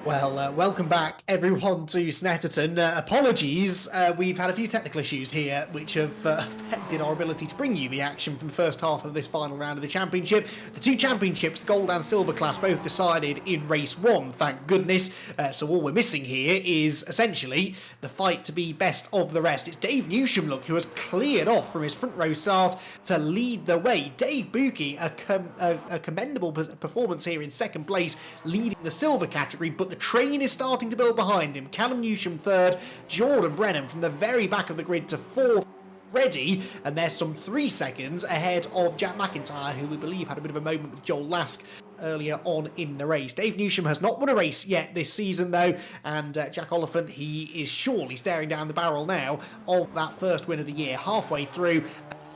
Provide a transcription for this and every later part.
Well, welcome back, everyone, to Snetterton. Apologies, we've had a few technical issues here which have affected our ability to bring you the action from the first half of this final round of the championship. The two championships, the gold and silver class, both decided in race one, thank goodness. So all we're missing here is essentially the fight to be best of the rest. It's Dave Newsham, look, who has cleared off from his front row start to lead the way. Dave Buki, a commendable performance here in second place, leading the silver category, but the train is starting to build behind him. Callum Newsham third, Jordan Brennan from the very back of the grid to fourth ready, and there's some 3 seconds ahead of Jack McIntyre, who we believe had a bit of a moment with Joel Lask earlier on in the race. Dave Newsham has not won a race yet this season though, and Jack Oliphant, he is surely staring down the barrel now of that first win of the year, halfway through,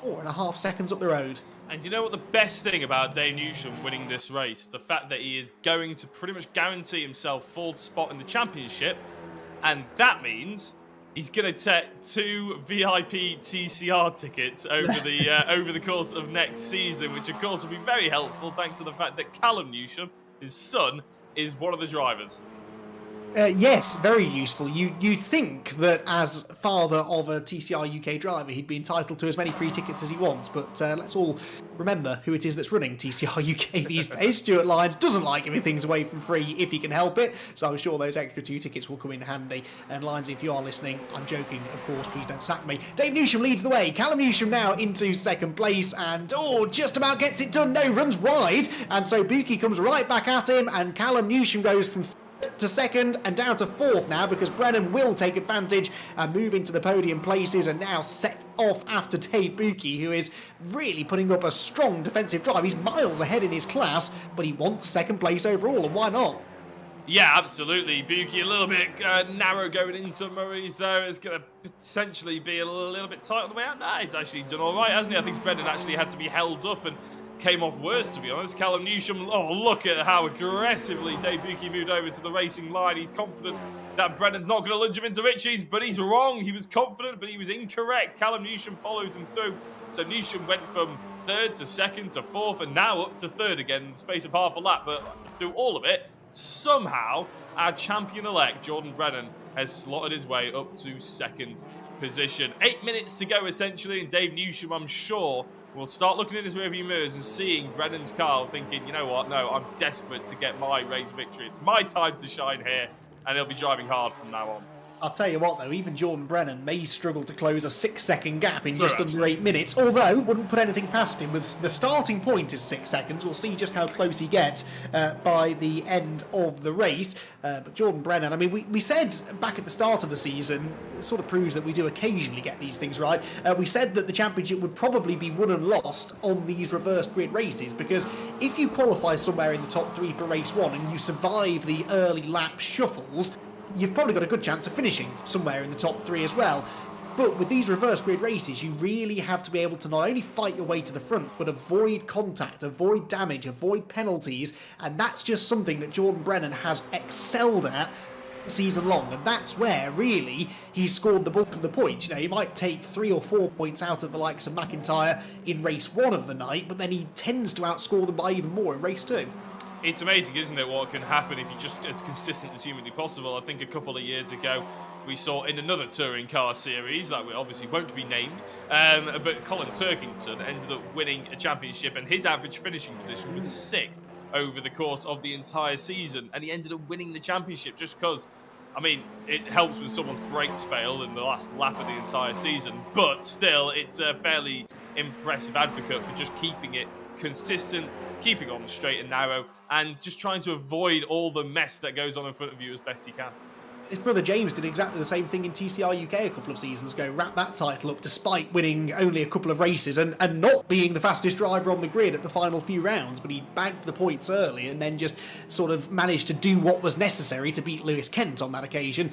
4.5 seconds up the road. And you know what the best thing about Dave Newsham winning this race? The fact that he is going to pretty much guarantee himself fourth spot in the championship. And that means he's going to take 2 VIP TCR tickets over the course of next season, which of course will be very helpful thanks to the fact that Callum Newsham, his son, is one of the drivers. Yes, very useful. You'd think that as father of a TCR UK driver, he'd be entitled to as many free tickets as he wants, but let's all remember who it is that's running TCR UK these days. Stuart Lyons doesn't like giving things away for free if he can help it, so I'm sure those extra 2 tickets will come in handy. And Lyons, if you are listening, I'm joking, of course, please don't sack me. Dave Newsham leads the way. Callum Newsham now into second place, and just about gets it done. No, runs wide, and so Buki comes right back at him, and Callum Newsham goes from to second and down to fourth now, because Brennan will take advantage and move into the podium places, and now set off after Dave Buki, who is really putting up a strong defensive drive. He's miles ahead in his class, but he wants second place overall, and why not? Yeah, absolutely. Buki a little bit narrow going into Murray's there. Is going to potentially be a little bit tight on the way out. Nah, he's actually done all right, hasn't he? I think Brennan actually had to be held up and came off worse, to be honest. Callum Newsham, oh, look at how aggressively Dave Buki moved over to the racing line. He's confident that Brennan's not going to lunge him into Richie's, but he's wrong. He was confident, but he was incorrect. Callum Newsham follows him through. So Newsham went from third to second to fourth, and now up to third again in the space of half a lap. But through all of it, somehow our champion-elect, Jordan Brennan, has slotted his way up to second position. 8 minutes to go, essentially, and Dave Newsham, I'm sure, will start looking in his rearview mirrors and seeing Brennan's car, thinking, you know what, no, I'm desperate to get my race victory. It's my time to shine here, and he'll be driving hard from now on. I'll tell you what, though, even Jordan Brennan may struggle to close a 6-second gap in just under 8 minutes, although wouldn't put anything past him. With the starting point is 6 seconds. We'll see just how close he gets by the end of the race. But Jordan Brennan, I mean, we said back at the start of the season, it sort of proves that we do occasionally get these things right. We said that the championship would probably be won and lost on these reverse grid races, because if you qualify somewhere in the top 3 for race 1 and you survive the early lap shuffles, you've probably got a good chance of finishing somewhere in the top 3 as well. But with these reverse grid races, you really have to be able to not only fight your way to the front, but avoid contact, avoid damage, avoid penalties, and that's just something that Jordan Brennan has excelled at season long, and that's where really he's scored the bulk of the points. You know, he might take 3 or 4 points out of the likes of McIntyre in race 1 of the night, but then he tends to outscore them by even more in race 2. It's amazing, isn't it, what can happen if you're just as consistent as humanly possible. I think a couple of years ago we saw in another touring car series that we obviously won't be named, but Colin Turkington ended up winning a championship, and his average finishing position was 6th over the course of the entire season, and he ended up winning the championship just because, I mean, it helps when someone's brakes fail in the last lap of the entire season, but still, it's a fairly impressive advocate for just keeping it consistent, keeping on the straight and narrow, and just trying to avoid all the mess that goes on in front of you as best he can. His brother James did exactly the same thing in TCR UK a couple of seasons ago, wrapped that title up despite winning only a couple of races and not being the fastest driver on the grid at the final few rounds, but he bagged the points early and then just sort of managed to do what was necessary to beat Lewis Kent on that occasion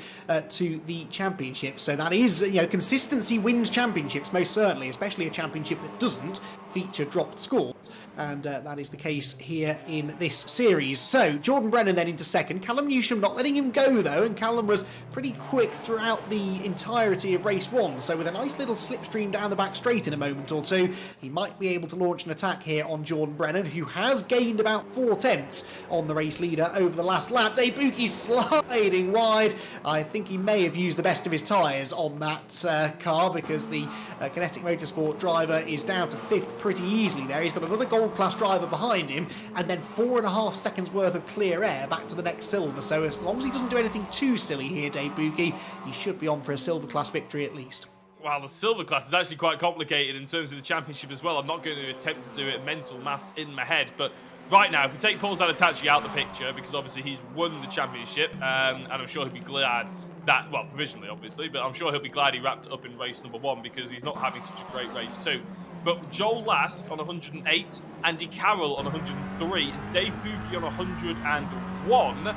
to the championship. So that is, consistency wins championships, most certainly, especially a championship that doesn't feature dropped scores. And that is the case here in this series. So, Jordan Brennan then into second. Callum Newsham not letting him go, though, and Callum was pretty quick throughout the entirety of race one. So, with a nice little slipstream down the back straight in a moment or two, he might be able to launch an attack here on Jordan Brennan, who has gained about 4/10 on the race leader over the last lap. Dave Buki sliding wide. I think he may have used the best of his tyres on that car, because the Kinetic Motorsport driver is down to 5th pretty easily there. He's got another gold class driver behind him, and then 4.5 seconds worth of clear air back to the next silver. So as long as he doesn't do anything too silly here, Dave Buki, he should be on for a silver class victory at least. Well, the silver class is actually quite complicated in terms of the championship as well. I'm not going to attempt to do it mental maths in my head, but right now, if we take Paul Zanatachi out the picture, because obviously he's won the championship, and I'm sure he'll be glad that, well, provisionally obviously, but I'm sure he'll be glad he wrapped it up in race number 1, because he's not having such a great race too. But Joel Lask on 108, Andy Carroll on 103, and Dave Buki on 101.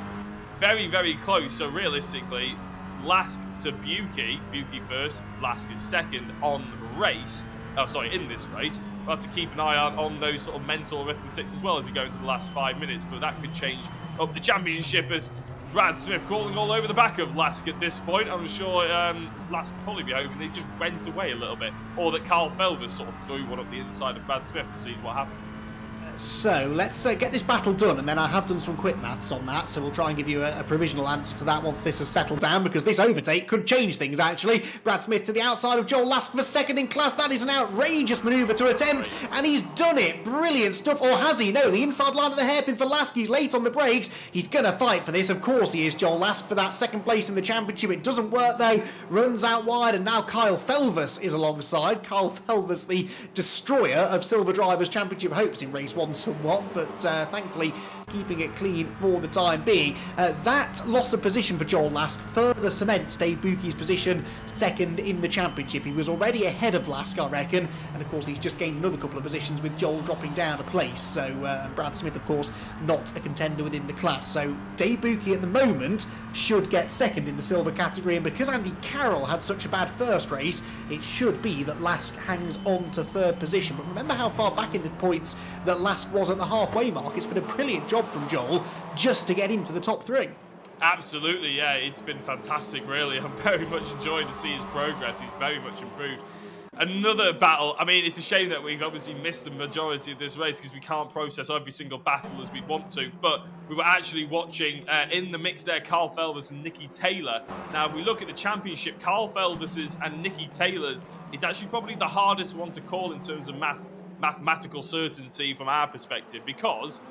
Very, very close. So realistically, Lask to Buki, Buki first, Lask is second on the race. Oh, sorry, in this race. We'll have to keep an eye out on those sort of mental arithmetics as well as we go into the last 5 minutes, but that could change up the championship as Brad Smith crawling all over the back of Lask at this point. I'm sure Lask will probably be hoping they just went away a little bit, or that Carl Felvers sort of threw one up the inside of Brad Smith and see what happened. So let's get this battle done, and then I have done some quick maths on that, so we'll try and give you a provisional answer to that once this has settled down, because this overtake could change things, actually. Brad Smith to the outside of Joel Lask for second in class. That is an outrageous manoeuvre to attempt, and he's done it. Brilliant stuff. Or has he? No, the inside line of the hairpin for Lask. He's late on the brakes. He's going to fight for this. Of course he is, Joel Lask, for that second place in the championship. It doesn't work, though. Runs out wide, and now Kyle Felvers is alongside. Kyle Felvers, the destroyer of Silver Drivers Championship hopes in race 1 somewhat, but thankfully keeping it clean for the time being. That loss of position for Joel Lask further cements Dave Buki's position second in the championship. He was already ahead of Lask, I reckon, and of course he's just gained another couple of positions with Joel dropping down a place. So Brad Smith, of course, not a contender within the class. So Dave Buki at the moment should get second in the silver category, and because Andy Carroll had such a bad first race, it should be that Lask hangs on to third position. But remember how far back in the points that Lask was at the halfway mark. It's been a brilliant job from Joel just to get into the top 3. Absolutely, yeah, it's been fantastic, really. I'm very much enjoying to see his progress. He's very much improved. Another battle. I mean, it's a shame that we've obviously missed the majority of this race because we can't process every single battle as we want to, but we were actually watching in the mix there, Carl Felvers and Nicky Taylor. Now, if we look at the championship, Carl Felvers's and Nicky Taylor's, it's actually probably the hardest one to call in terms of mathematical certainty from our perspective, because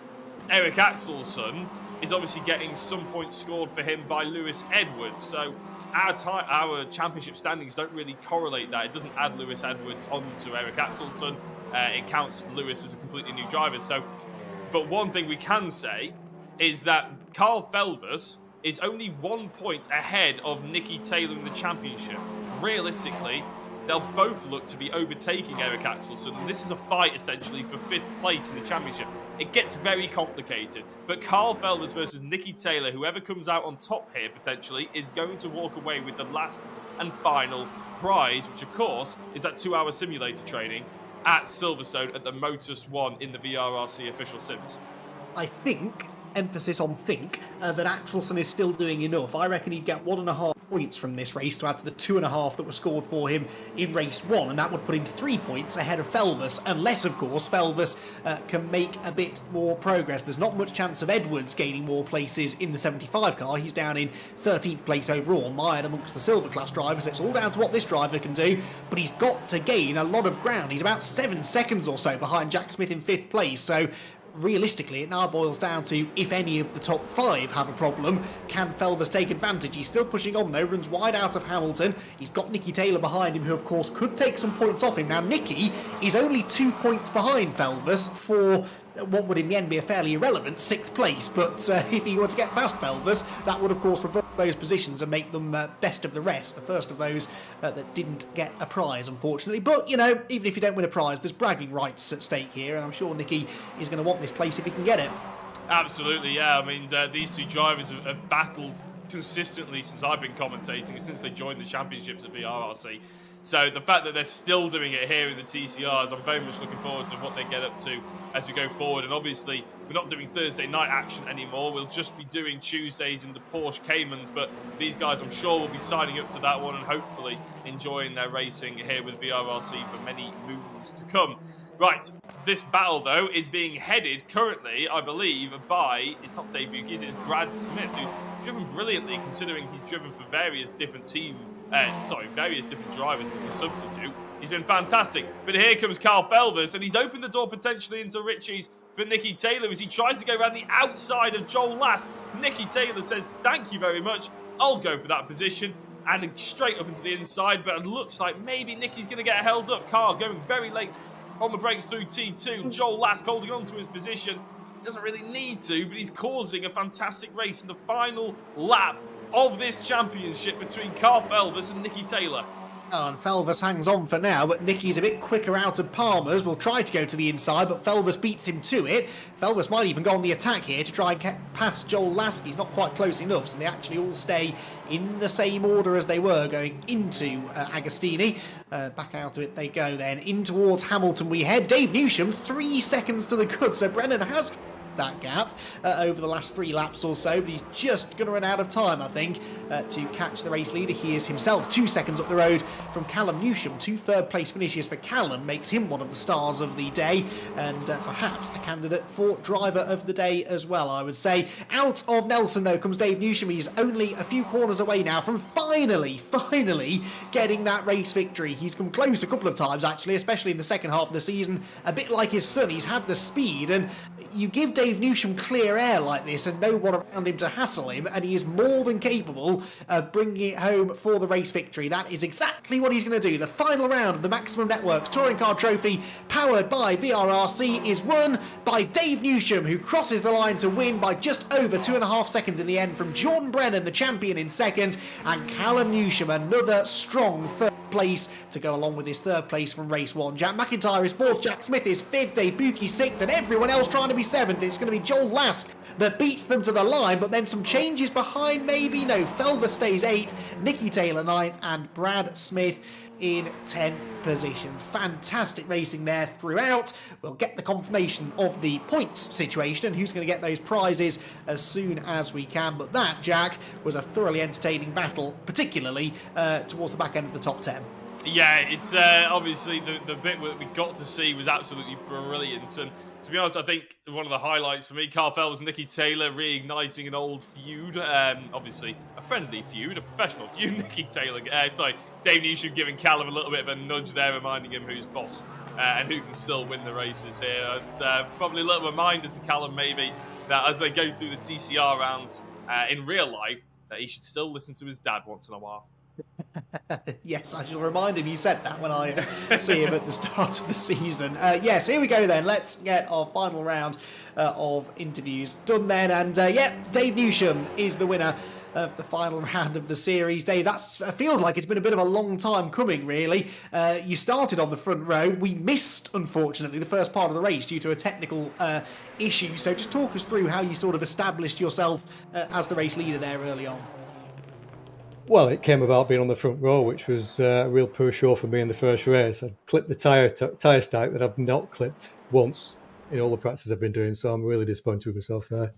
Eric Axelsson is obviously getting some points scored for him by Lewis Edwards. So our championship standings don't really correlate that. It doesn't add Lewis Edwards onto Eric Axelsson. It counts Lewis as a completely new driver. So, but one thing we can say is that Carl Felvers is only 1 point ahead of Nicky Taylor in the championship. Realistically, they'll both look to be overtaking Eric Axelsson, and this is a fight essentially for 5th place in the championship. It gets very complicated, but Carl Felvers versus Nicky Taylor, whoever comes out on top here potentially, is going to walk away with the last and final prize, which of course is that 2-hour simulator training at Silverstone at the Motus 1 in the VRRC official sims. I think, emphasis on think, that Axelsson is still doing enough. I reckon he'd get 1.5 points from this race to add to the 2.5 that were scored for him in race 1, and that would put him 3 points ahead of Felvers, unless of course Felvers can make a bit more progress. There's not much chance of Edwards gaining more places in the 75 car. He's down in 13th place overall, mired amongst the silver class drivers, so it's all down to what this driver can do, but he's got to gain a lot of ground. He's about 7 seconds or so behind Jack Smith in 5th place, so realistically, it now boils down to if any of the top 5 have a problem, can Felvers take advantage? He's still pushing on though, runs wide out of Hamilton. He's got Nicky Taylor behind him, who of course could take some points off him. Now Nicky is only 2 points behind Felvers for what would in the end be a fairly irrelevant 6th place, but if he were to get past Felvers, that would of course reverse those positions and make them best of the rest, the first of those that didn't get a prize, unfortunately. But, you know, even if you don't win a prize, there's bragging rights at stake here, and I'm sure Nicky is going to want this place if he can get it. Absolutely, yeah. I mean, these two drivers have battled consistently since I've been commentating, since they joined the championships at VRRC. So the fact that they're still doing it here in the TCRs, I'm very much looking forward to what they get up to as we go forward. And obviously, we're not doing Thursday night action anymore. We'll just be doing Tuesdays in the Porsche Caymans. But these guys, I'm sure, will be signing up to that one and hopefully enjoying their racing here with VRRC for many moons to come. Right, this battle, though, is being headed currently, I believe, by, it's not Dave Bukies, it's Brad Smith, who's driven brilliantly considering he's driven for various different various different drivers as a substitute. He's been fantastic. But here comes Carl Felvers, and he's opened the door potentially into Ritchie's for Nicky Taylor as he tries to go around the outside of Joel Last. Nicky Taylor says, thank you very much, I'll go for that position. And straight up into the inside, but it looks like maybe Nicky's going to get held up. Carl going very late on the brakes through T2. Joel Last holding on to his position. He doesn't really need to, but he's causing a fantastic race in the final lap of this championship between Carl Felvers and Nicky Taylor. Oh, and Felvers hangs on for now, but Nicky's a bit quicker out of Palmer's. Will try to go to the inside, but Felvers beats him to it. Felvers might even go on the attack here to try and get past Joel Last. He's not quite close enough, so they actually all stay in the same order as they were going into Agostini. Back out of it they go then. In towards Hamilton we head. Dave Newsham, 3 seconds to the good, so Brennan has that gap over the last 3 laps or so, but he's just going to run out of time, I think, to catch the race leader. He is himself 2 seconds up the road from Callum Newsham. 2 third-place finishes for Callum makes him one of the stars of the day, and perhaps a candidate for driver of the day as well, I would say. Out of Nelson, though, comes Dave Newsham. He's only a few corners away now from finally getting that race victory. He's come close a couple of times, actually, especially in the second half of the season. A bit like his son, he's had the speed, and you give Dave Newsham clear air like this and no one around him to hassle him, and he is more than capable of bringing it home for the race victory. That is exactly what he's going to do. The final round of the Maximum Networks Touring Car Trophy, powered by VRRC, is won by Dave Newsham, who crosses the line to win by just over 2.5 seconds in the end from Jordan Brennan, the champion, in second, and Callum Newsham, another strong third place to go along with his third place from race 1. Jack McIntyre is 4th, Jack Smith is 5th, Dave Buki 6th, and everyone else trying to be 7th. It's going to be Joel Last that beats them to the line, but then some changes behind, maybe. No, Felvers stays 8th, Nicky Taylor 9th, and Brad Smith in 10th position. Fantastic racing there throughout. We'll get the confirmation of the points situation and who's going to get those prizes as soon as we can. But that, Jack, was a thoroughly entertaining battle, particularly towards the back end of the top 10. Yeah, it's obviously the bit that we got to see was absolutely brilliant. And to be honest, I think one of the highlights for me, Carl Felvers and Nicky Taylor reigniting an old feud. Obviously, a friendly feud, a professional feud. Dave Newsham giving Callum a little bit of a nudge there, reminding him who's boss and who can still win the races here. It's probably a little reminder to Callum, maybe, that as they go through the TCR rounds in real life, that he should still listen to his dad once in a while. Yes, I shall remind him you said that when I see him at the start of the season. Yes, here we go then. Let's get our final round of interviews done then. And Dave Newsham is the winner of the final round of the series. Dave, that feels like it's been a bit of a long time coming, really. You started on the front row. We missed, unfortunately, the first part of the race due to a technical issue. So just talk us through how you sort of established yourself as the race leader there early on. Well, it came about being on the front row, which was a real poor show for me in the first race. I clipped the tyre stack that I've not clipped once in all the practices I've been doing, so I'm really disappointed with myself there.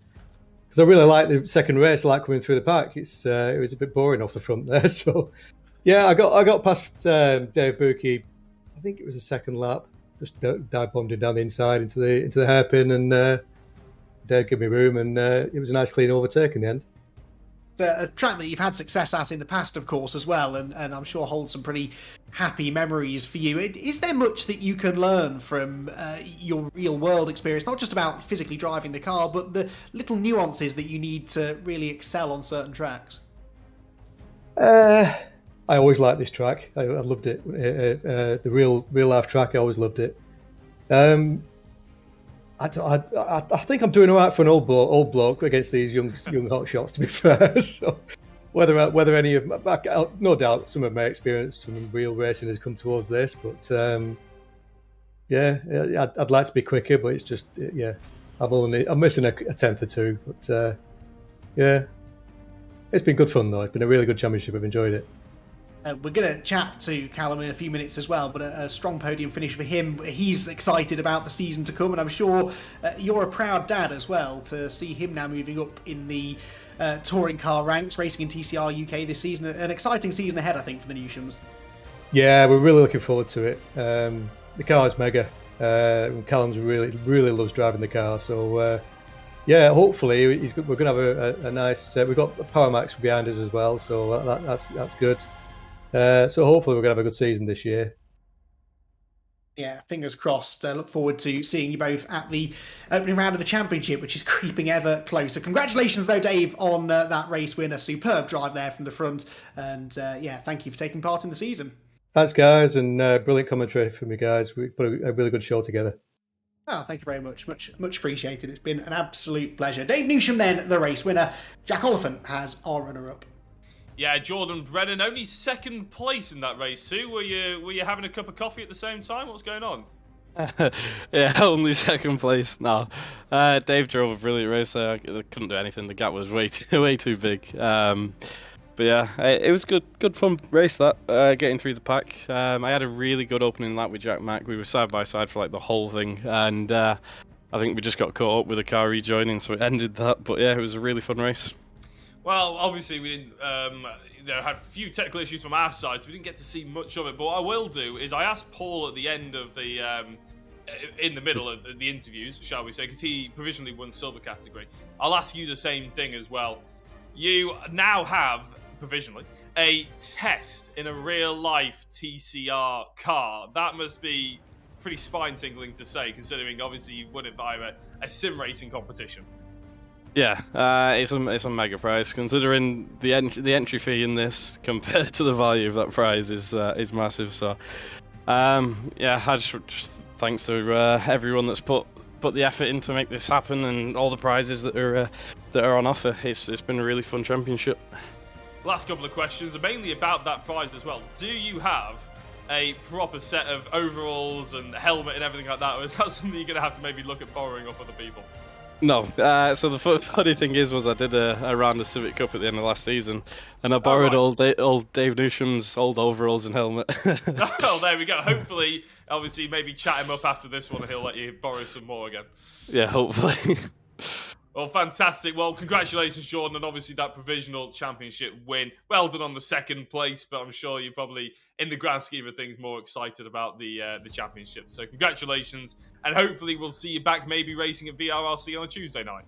Because I really like the second race, I like coming through the pack. It was a bit boring off the front there. So, yeah, I got past Dave Buki. I think it was the second lap, just dive bombed down the inside into the hairpin, and Dave gave me room, and it was a nice clean overtake in the end. A track that you've had success at in the past, of course, as well, and I'm sure holds some pretty happy memories for you. Is there much that you can learn from your real-world experience, not just about physically driving the car, but the little nuances that you need to really excel on certain tracks? I always liked this track. I loved it. The real life track, I always loved it. I think I'm doing all right for an old bloke against these young hot shots, to be fair. So whether any of no doubt some of my experience from real racing has come towards this, but I'd like to be quicker, but it's just I'm missing a tenth or two, but it's been good fun though. It's been a really good championship. I've enjoyed it. We're going to chat to Callum in a few minutes as well, but a strong podium finish for him. He's excited about the season to come, and I'm sure you're a proud dad as well to see him now moving up in the touring car ranks, racing in TCR UK this season. An exciting season ahead, I think, for the Newshams. Yeah, we're really looking forward to it. The car is mega. Callum's really loves driving the car, so hopefully we're going to have a nice. We've got a Power Max behind us as well, so that's good. So hopefully we're going to have a good season this year. Yeah, fingers crossed. Look forward to seeing you both at the opening round of the championship, which is creeping ever closer. Congratulations, though, Dave, on that race win. A superb drive there from the front. And thank you for taking part in the season. Thanks, guys, and brilliant commentary from you guys. We put a really good show together. Oh, thank you very much. Much appreciated. It's been an absolute pleasure. Dave Newsham, then, the race winner. Jack Oliphant has our runner-up. Yeah, Jordan Brennan, only second place in that race too. Were you having a cup of coffee at the same time? What's going on? Yeah, only second place. No, Dave drove a brilliant race there. I couldn't do anything. The gap was way too big. But yeah, it was good fun race that. Getting through the pack. I had a really good opening lap with Jack Mack. We were side by side for like the whole thing, and I think we just got caught up with the car rejoining, so it ended that. But yeah, it was a really fun race. Well, obviously we didn't, had a few technical issues from our side, so we didn't get to see much of it. But what I will do is I asked Paul at the end of the, in the middle of the interviews, shall we say, because he provisionally won silver category. I'll ask you the same thing as well. You now have, provisionally, a test in a real-life TCR car. That must be pretty spine-tingling to say, considering obviously you've won it via a sim racing competition. Yeah, it's a mega prize. Considering the entry fee in this compared to the value of that prize is massive. So, I just thanks to everyone that's put the effort in to make this happen, and all the prizes that are on offer. It's been a really fun championship. Last couple of questions are mainly about that prize as well. Do you have a proper set of overalls and helmet and everything like that, or is that something you're going to have to maybe look at borrowing off other people? No, so the funny thing was I did a round of Civic Cup at the end of last season, and I borrowed old Dave Newsham's old overalls and helmet. Oh, there we go. Hopefully, obviously, maybe chat him up after this one and he'll let you borrow some more again. Yeah, hopefully. Well, fantastic. Well, congratulations, Jordan, and obviously that provisional championship win. Well done on the second place, but I'm sure you're probably, in the grand scheme of things, more excited about the championship. So congratulations, and hopefully we'll see you back maybe racing at VRRC on a Tuesday night.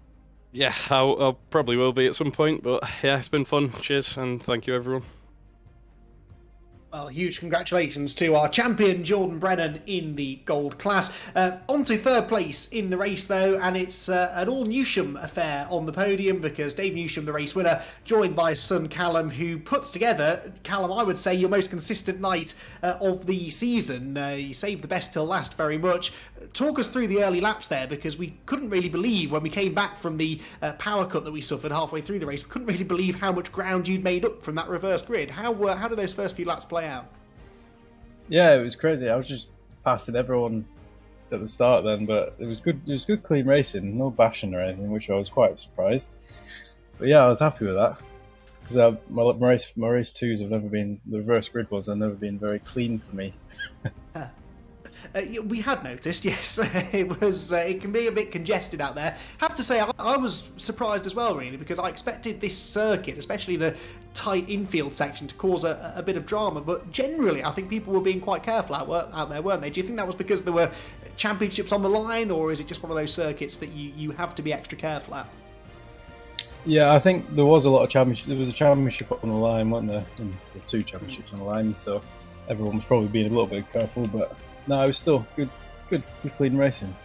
Yeah, I probably will be at some point, but yeah, it's been fun. Cheers, and thank you, everyone. Well, huge congratulations to our champion, Jordan Brennan, in the gold class. On to third place in the race, though, and it's an all-Newsham affair on the podium because Dave Newsham, the race winner, joined by his son Callum, who puts together, Callum, I would say, your most consistent night of the season. You saved the best till last very much. Talk us through the early laps there, because we couldn't really believe when we came back from the power cut that we suffered halfway through the race, we couldn't really believe how much ground you'd made up from that reverse grid. How did those first few laps play out? Yeah, it was crazy. I was just passing everyone at the start then, but it was good. It was good, clean racing, no bashing or anything, which I was quite surprised. But yeah, I was happy with that because my race twos have never been, the reverse grid ones have never been very clean for me. We had noticed, yes. It can be a bit congested out there. Have to say, I was surprised as well, really, because I expected this circuit, especially the tight infield section, to cause a bit of drama. But generally, I think people were being quite careful out there, weren't they? Do you think that was because there were championships on the line, or is it just one of those circuits that you have to be extra careful at? Yeah, I think there was a lot of championship. There was a championship on the line, wasn't there? And there were 2 championships on the line, so everyone was probably being a little bit careful. But no, it was still good, clean racing.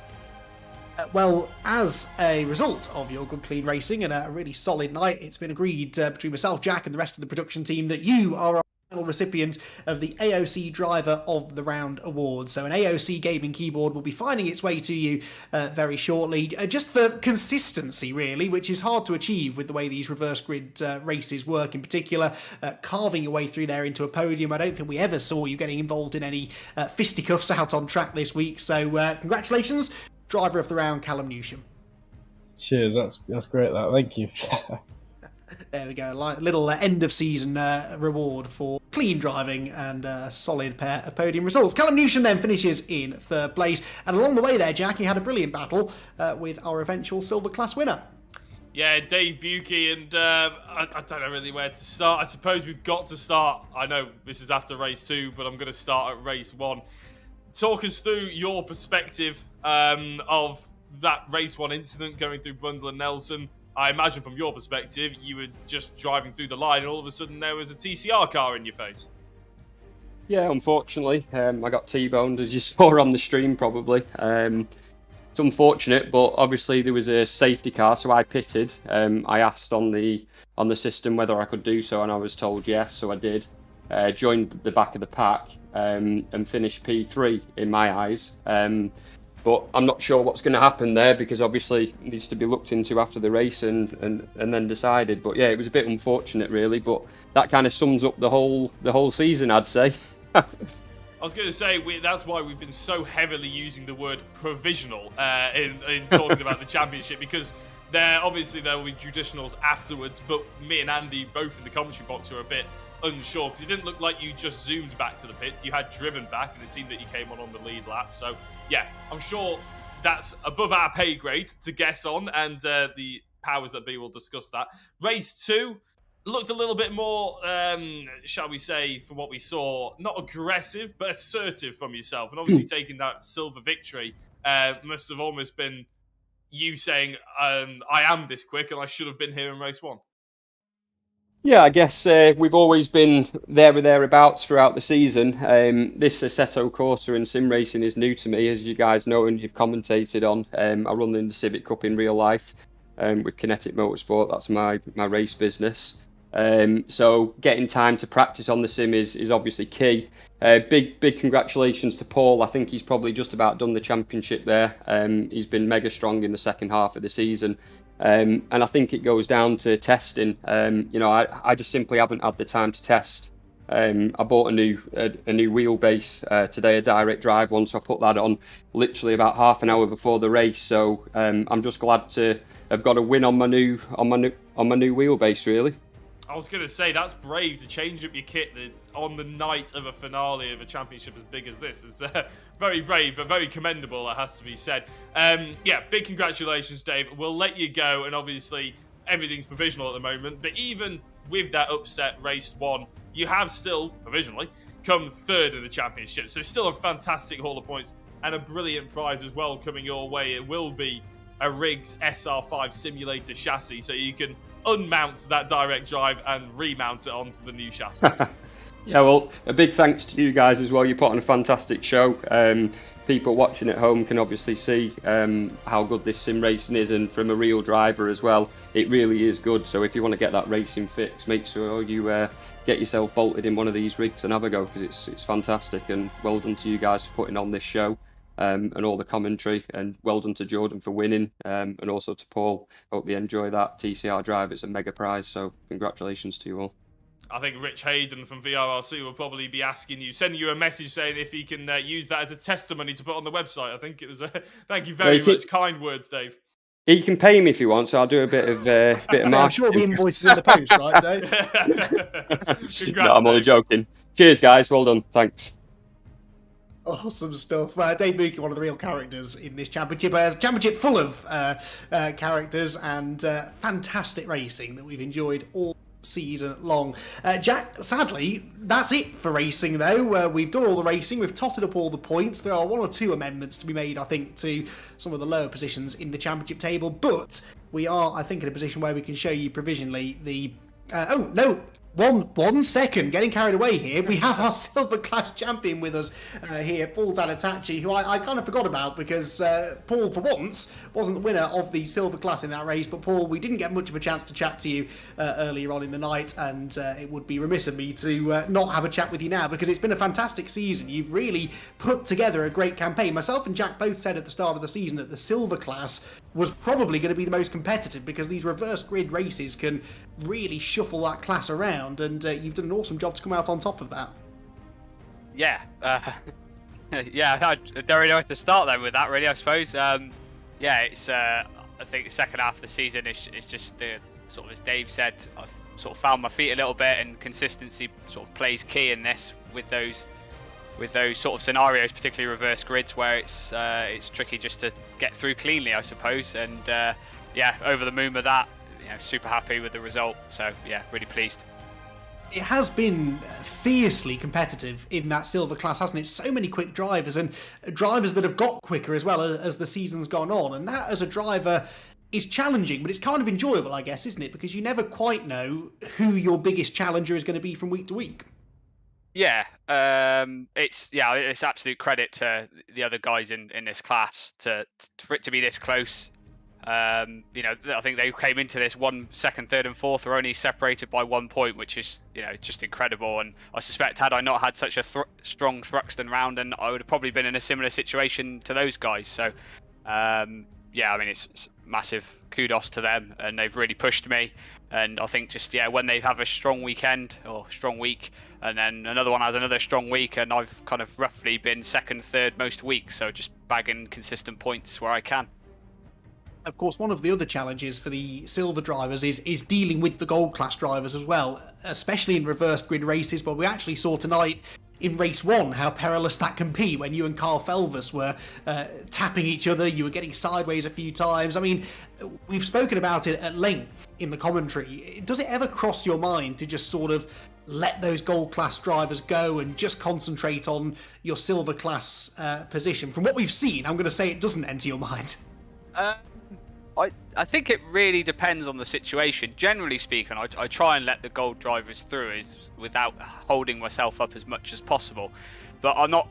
Well, as a result of your good, clean racing and a really solid night, it's been agreed between myself, Jack, and the rest of the production team that you are our final recipient of the AOC Driver of the Round award. So an AOC gaming keyboard will be finding its way to you very shortly, just for consistency, really, which is hard to achieve with the way these reverse grid races work, in particular, carving your way through there into a podium. I don't think we ever saw you getting involved in any fisticuffs out on track this week, so congratulations. Driver of the round, Callum Newsham. Cheers, that's great. That, thank you. There we go, little end of season reward for clean driving and a solid pair of podium results. Callum Newsham then finishes in 3rd place, and along the way there, Jack, he had a brilliant battle with our eventual silver class winner. Yeah, Dave Bukey, and I don't know really where to start. I suppose we've got to start. I know this is after race 2, but I'm going to start at race 1. Talk us through your perspective of that race 1 incident going through Brundle and Nelson. I imagine from your perspective, you were just driving through the line and all of a sudden there was a TCR car in your face. Yeah, unfortunately, I got T-boned, as you saw on the stream probably. It's unfortunate, but obviously there was a safety car, so I pitted. I asked on the system whether I could do so, and I was told yes, so I did. Joined the back of the pack and finished P3 in my eyes. But I'm not sure what's going to happen there, because obviously it needs to be looked into after the race and then decided. But yeah, it was a bit unfortunate really, but that kind of sums up the whole season, I'd say. I was going to say, that's why we've been so heavily using the word provisional in talking about the championship, because there will be traditionals afterwards, but me and Andy both in the commentary box were a bit unsure, because it didn't look like you just zoomed back to the pits. You had driven back, and it seemed that you came on the lead lap. So yeah, I'm sure that's above our pay grade to guess on, and the powers that be will discuss that. Race 2 looked a little bit more, shall we say, from what we saw, not aggressive, but assertive from yourself. And obviously taking that silver victory must have almost been you saying, I am this quick and I should have been here in race 1. Yeah, I guess we've always been there or thereabouts throughout the season. This Assetto Corsa in sim racing is new to me, as you guys know and you've commentated on. I run in the Civic Cup in real life with Kinetic Motorsport. That's my race business. So getting time to practice on the sim is obviously key. Big congratulations to Paul. I think he's probably just about done the championship there. He's been mega strong in the second half of the season. And I think it goes down to testing. I just simply haven't had the time to test. I bought a new wheelbase today, a direct drive one, so I put that on literally about half an hour before the race. So I'm just glad to have got a win on my new wheelbase, really. I was going to say, that's brave to change up your kit on the night of a finale of a championship as big as this. It's very brave, but very commendable, it has to be said. Yeah, big congratulations, Dave. We'll let you go, and obviously everything's provisional at the moment, but even with that upset race 1, you have still, provisionally, come 3rd in the championship. So still a fantastic haul of points and a brilliant prize as well coming your way. It will be a Riggs SR5 simulator chassis, so you can unmount that direct drive and remount it onto the new chassis. Yeah, well, a big thanks to you guys as well. You put on a fantastic show. People watching at home can obviously see how good this sim racing is, and from a real driver as well, it really is good. So if you want to get that racing fix, make sure you get yourself bolted in one of these rigs and have a go, because it's fantastic. And well done to you guys for putting on this show. And all the commentary, and well done to Jordan for winning, and also to Paul. Hope you enjoy that TCR drive. It's a mega prize, so congratulations to you all. I think Rich Hayden from VRRC will probably be sending you a message saying if he can use that as a testimony to put on the website. I think it was thank you very much. Kind words, Dave. He can pay me if he wants, so I'll do a bit of marketing. I'm sure the invoice is in the post, right, Dave? No, I'm only joking. Cheers, guys. Well done. Thanks. Awesome stuff. Dave Bukey, one of the real characters in this championship. A championship full of characters and fantastic racing that we've enjoyed all season long. Jack, sadly, that's it for racing, though. We've done all the racing, we've totted up all the points. There are 1 or 2 amendments to be made, I think, to some of the lower positions in the championship table, but we are, I think, in a position where we can show you provisionally the... oh, no! One second, getting carried away here. We have our Silver Class champion with us here, Paul Zanatachi, who I kind of forgot about because Paul, for once, wasn't the winner of the Silver Class in that race. But Paul, we didn't get much of a chance to chat to you earlier on in the night, and it would be remiss of me to not have a chat with you now because it's been a fantastic season. You've really put together a great campaign. Myself and Jack both said at the start of the season that the Silver Class was probably going to be the most competitive because these reverse grid races can really shuffle that class around, and you've done an awesome job to come out on top of that. Yeah, yeah, I don't really know where to start then with that, really, I suppose. Yeah, it's I think the second half of the season is just sort of, as Dave said, I've sort of found my feet a little bit, and consistency sort of plays key in this with those sort of scenarios, particularly reverse grids, where it's tricky just to get through cleanly, I suppose. And yeah, over the moon with that. Super happy with the result. So yeah, really pleased. It has been fiercely competitive in that Silver Class, hasn't it? So many quick drivers, and drivers that have got quicker as well as the season's gone on. And that, as a driver, is challenging, but it's kind of enjoyable, I guess, isn't it? Because you never quite know who your biggest challenger is going to be from week to week. Yeah, it's absolute credit to the other guys in this class for it to be this close. I think they came into this 1, 2nd, 3rd, and 4th are only separated by 1 point, which is just incredible. And I suspect had I not had such a strong Thruxton round, and I would have probably been in a similar situation to those guys. So yeah, I mean, it's massive kudos to them, and they've really pushed me. And I think just when they have a strong weekend or strong week, and then another one has another strong week, and I've kind of roughly been 2nd, 3rd most weeks, so just bagging consistent points where I can. Of course, one of the other challenges for the silver drivers is dealing with the gold class drivers as well, especially in reverse grid races. But we actually saw tonight in race 1 how perilous that can be when you and Carl Felvis were tapping each other. You were getting sideways a few times. I mean, we've spoken about it at length in the commentary. Does it ever cross your mind to just sort of let those gold class drivers go and just concentrate on your silver class position? From what we've seen, I'm going to say it doesn't enter your mind. I think it really depends on the situation. Generally speaking, I try and let the gold drivers through without holding myself up as much as possible. But I'm not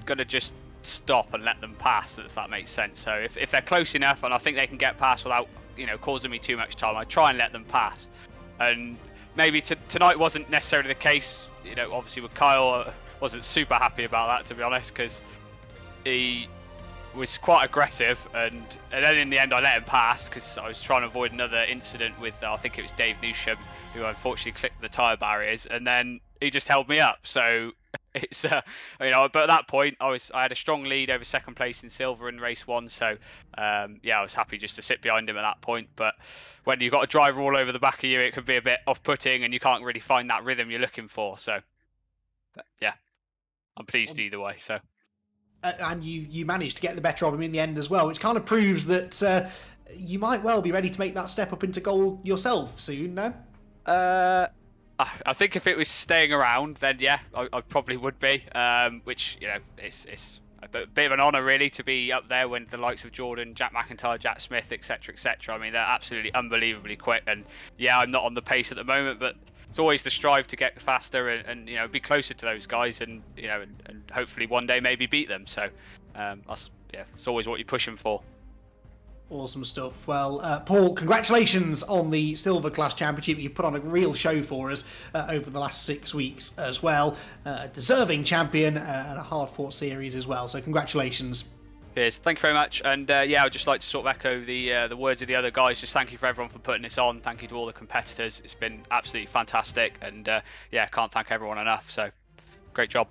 going to just stop and let them pass, if that makes sense. So if they're close enough and I think they can get past without causing me too much time, I try and let them pass. And maybe tonight wasn't necessarily the case. Obviously with Kyle, I wasn't super happy about that, to be honest, because he was quite aggressive, and then in the end I let him pass because I was trying to avoid another incident with I think it was Dave Newsham, who unfortunately clipped the tyre barriers, and then he just held me up. So it's but at that point I had a strong lead over 2nd place in silver in race 1, so I was happy just to sit behind him at that point. But when you've got a driver all over the back of you, it can be a bit off-putting, and you can't really find that rhythm you're looking for. So yeah, I'm pleased either way. So. And you managed to get the better of him in the end as well, which kind of proves that you might well be ready to make that step up into gold yourself soon, no? I think if it was staying around, then yeah, I probably would be. Which it's a bit of an honour really to be up there when the likes of Jordan, Jack McIntyre, Jack Smith, etc., etc. I mean, they're absolutely unbelievably quick, and yeah, I'm not on the pace at the moment, but it's always the strive to get faster and be closer to those guys, and and hopefully one day maybe beat them. So it's always what you're pushing for. Awesome stuff. Well, Paul, congratulations on the Silver Class Championship. You put on a real show for us over the last 6 weeks as well. Deserving champion and a hard-fought series as well. So congratulations. Cheers. Thank you very much. And I'd just like to sort of echo the words of the other guys. Just thank you for everyone for putting this on. Thank you to all the competitors. It's been absolutely fantastic. And can't thank everyone enough. So great job.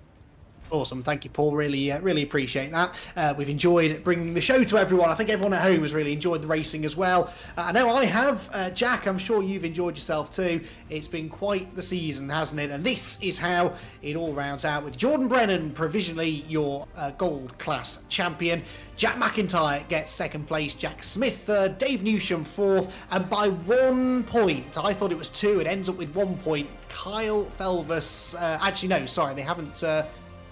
Awesome, thank you, Paul. Really appreciate that. We've enjoyed bringing the show to everyone. I think everyone at home has really enjoyed the racing as well. I know I have. Jack, I'm sure you've enjoyed yourself too. It's been quite the season, hasn't it? And this is how it all rounds out with Jordan Brennan provisionally your gold class champion. Jack McIntyre gets second place, Jack Smith third, Dave Newsham fourth, and by 1 point, I thought it was 2, it ends up with 1 point. Kyle Felvers, actually no, sorry, they haven't.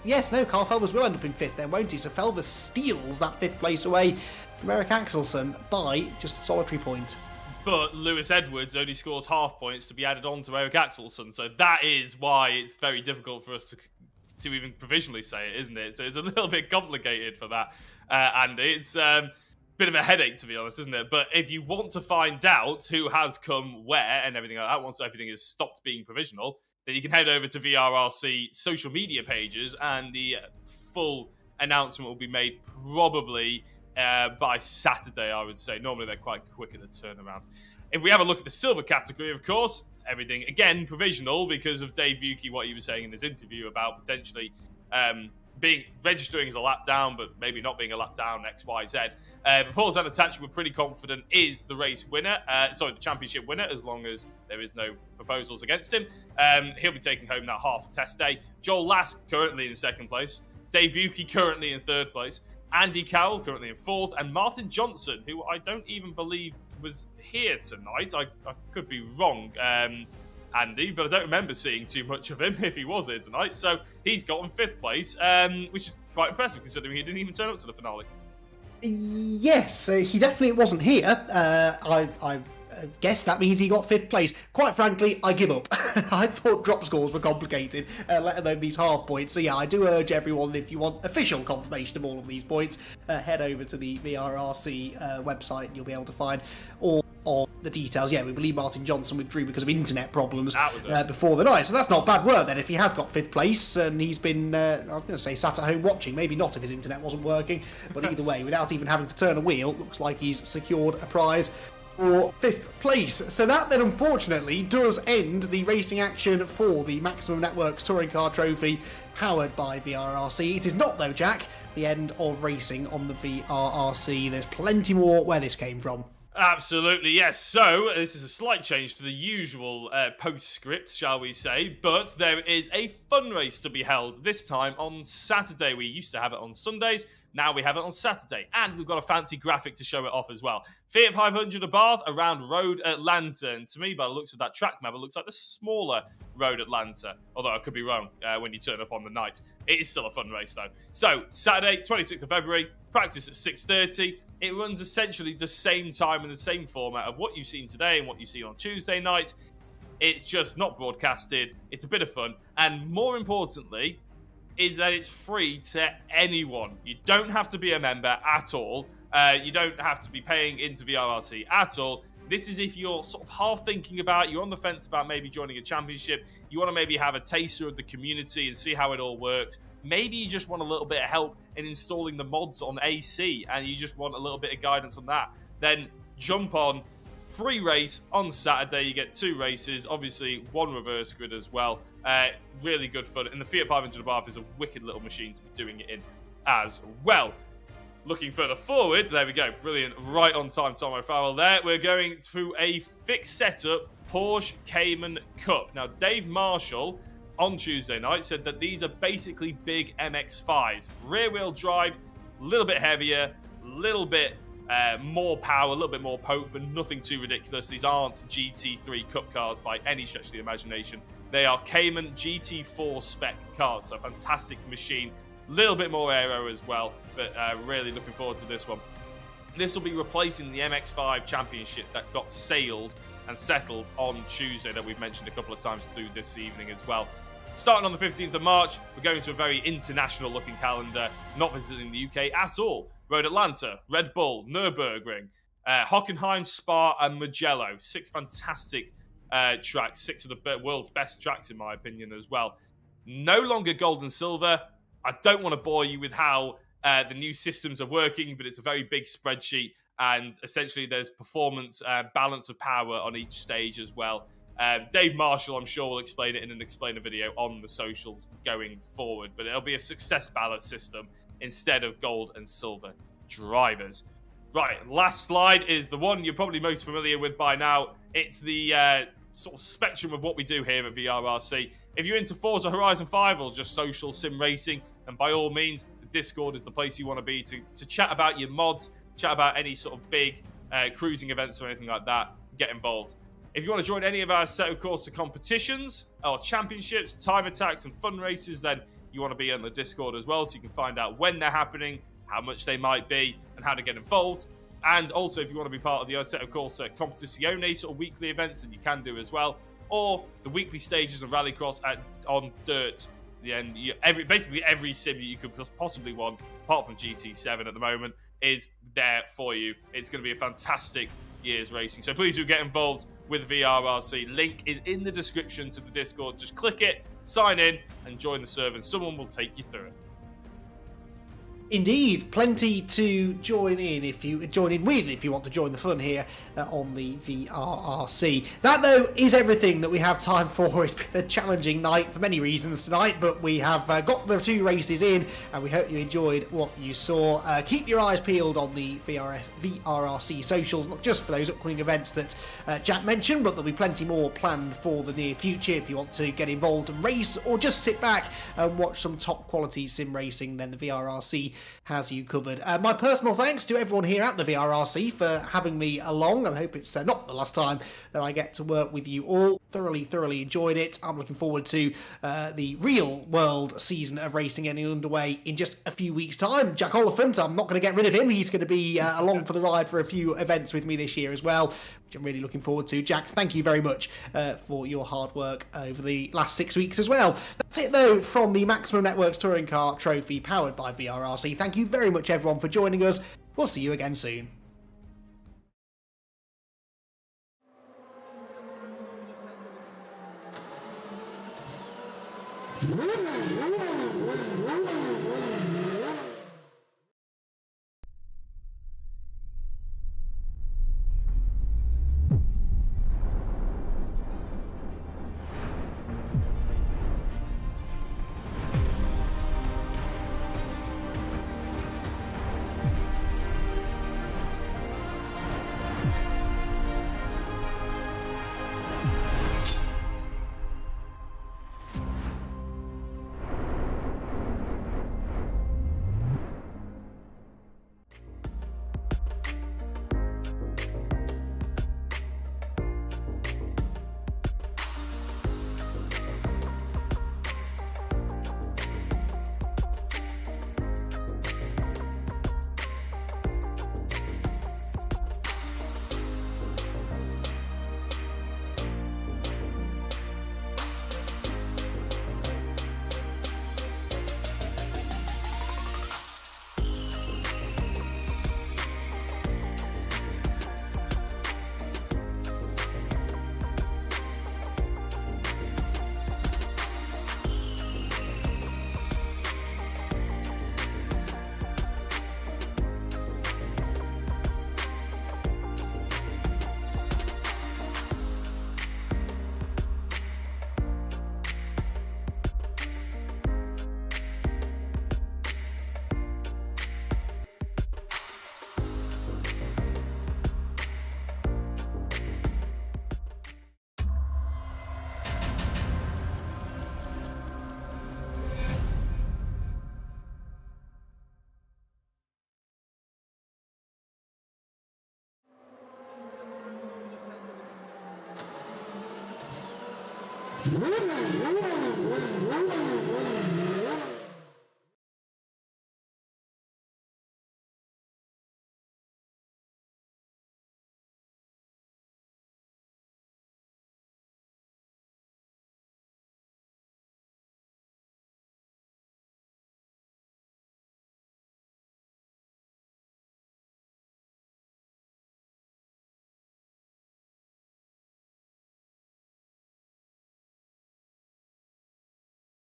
Yes, no, Carl Felvers will end up in 5th then, won't he? So Felvers steals that 5th place away from Eric Axelson by just a solitary point. But Lewis Edwards only scores half points to be added on to Eric Axelson, so that is why it's very difficult for us to even provisionally say it, isn't it? So it's a little bit complicated for that, and it's a bit of a headache, to be honest, isn't it? But if you want to find out who has come where and everything like that, once everything has stopped being provisional, then you can head over to VRRC social media pages, and the full announcement will be made probably by Saturday, I would say. Normally they're quite quick at the turnaround. If we have a look at the silver category, of course, everything, again, provisional because of Dave Buki, what he was saying in his interview about potentially registering as a lap down, but maybe not being a lap down, X, Y, Z. But Paul Zanatachi, we're pretty confident, is the race winner. The championship winner, as long as there is no proposals against him. He'll be taking home that half a test day. Joel Lask, currently in second place. Dave Buki, currently in third place. Andy Cowell, currently in fourth. And Martin Johnson, who I don't even believe was here tonight. I could be wrong, Andy, but I don't remember seeing too much of him if he was here tonight. So he's gotten 5th place, which is quite impressive considering he didn't even turn up to the finale. Yes, he definitely wasn't here. I guess that means he got 5th place. Quite frankly, I give up. I thought drop scores were complicated, let alone these half points. So yeah, I do urge everyone, if you want official confirmation of all of these points, head over to the VRRC website and you'll be able to find all of the details. Yeah, we believe Martin Johnson withdrew because of internet problems before the night. So that's not bad work then if he has got 5th place and he's been, I was going to say, sat at home watching. Maybe not if his internet wasn't working. But either way, without even having to turn a wheel, looks like he's secured a prize for 5th place. So that then unfortunately does end the racing action for the Maximum Networks Touring Car Trophy powered by VRRC. It is not though, Jack, the end of racing on the VRRC. There's plenty more where this came from. Absolutely, yes. So, this is a slight change to the usual postscript, shall we say, but there is a fun race to be held, this time on Saturday. We used to have it on Sundays, now we have it on Saturday, and we've got a fancy graphic to show it off as well. Fiat 500 Abarth around Road Atlanta, and to me, by the looks of that track map, it looks like the smaller Road Atlanta, although I could be wrong when you turn up on the night. It is still a fun race, though. So, Saturday, 26th of February, practice at 6:30. It runs essentially the same time and the same format of what you've seen today and what you've seen on Tuesday night. It's just not broadcasted. It's a bit of fun. And more importantly, is that it's free to anyone. You don't have to be a member at all. You don't have to be paying into VRRC at all. This is if you're sort of half thinking about, you're on the fence about maybe joining a championship, you want to maybe have a taster of the community and see how it all works. Maybe you just want a little bit of help in installing the mods on AC and you just want a little bit of guidance on that. Then jump on. Free race on Saturday. You get 2 races, obviously 1 reverse grid as well. Really good fun. And the Fiat 500 Abarth is a wicked little machine to be doing it in as well. Looking further forward, there we go. Brilliant. Right on time, Tom O'Farrell there. We're going through a fixed setup Porsche Cayman Cup. Now, Dave Marshall on Tuesday night said that these are basically big MX-5s. Rear-wheel drive, a little bit heavier, a little bit more power, a little bit more potent, but nothing too ridiculous. These aren't GT3 Cup cars by any stretch of the imagination. They are Cayman GT4 spec cars, so fantastic machine. Little bit more aero as well, but really looking forward to this one. This will be replacing the MX-5 Championship that got sailed and settled on Tuesday that we've mentioned a couple of times through this evening as well. Starting on the 15th of March, we're going to a very international looking calendar, not visiting the UK at all. Road Atlanta, Red Bull, Nürburgring, Hockenheim, Spa and Mugello. 6 fantastic tracks, 6 of the world's best tracks in my opinion as well. No longer gold and silver. I don't want to bore you with how the new systems are working, but it's a very big spreadsheet, and essentially there's performance, balance of power on each stage as well. Dave Marshall, I'm sure, will explain it in an explainer video on the socials going forward, but it'll be a success ballot system instead of gold and silver drivers. Right, last slide is the one you're probably most familiar with by now. It's the sort of spectrum of what we do here at VRRC. If you're into Forza Horizon 5 or just social sim racing, then by all means, the Discord is the place you want to be to chat about your mods, chat about any sort of big cruising events or anything like that, get involved. If you want to join any of our Assetto Corsa competitions or championships, time attacks and fun races, then you want to be on the Discord as well, so you can find out when they're happening, how much they might be, and how to get involved. And also, if you want to be part of the Assetto Corsa Competizione sort of weekly events, then you can do as well. Or the weekly stages of Rallycross on dirt. And basically every sim that you could possibly want, apart from GT7 at the moment, is there for you. It's going to be a fantastic year's racing. So please do get involved with VRRC. Link is in the description to the Discord. Just click it, sign in, and join the server, and someone will take you through it. Indeed, plenty to join in if you want to join the fun here on the VRRC. That, though, is everything that we have time for. It's been a challenging night for many reasons tonight, but we have got the 2 races in, and we hope you enjoyed what you saw. Keep your eyes peeled on the VRRC socials, not just for those upcoming events that Jack mentioned, but there'll be plenty more planned for the near future. If you want to get involved and race, or just sit back and watch some top quality sim racing, then the VRRC has you covered. My personal thanks to everyone here at the VRRC for having me along. I hope it's not the last time that I get to work with you all. Thoroughly enjoyed it. I'm looking forward to the real world season of racing getting underway in just a few weeks' time. Jack Oliphant, I'm not going to get rid of him. He's going to be along for the ride for a few events with me this year as well, which I'm really looking forward to. Jack, thank you very much for your hard work over the last 6 weeks as well. That's it, though, from the Maximum Networks Touring Car Trophy powered by VRRC. Thank you very much, everyone, for joining us. We'll see you again soon. Woo!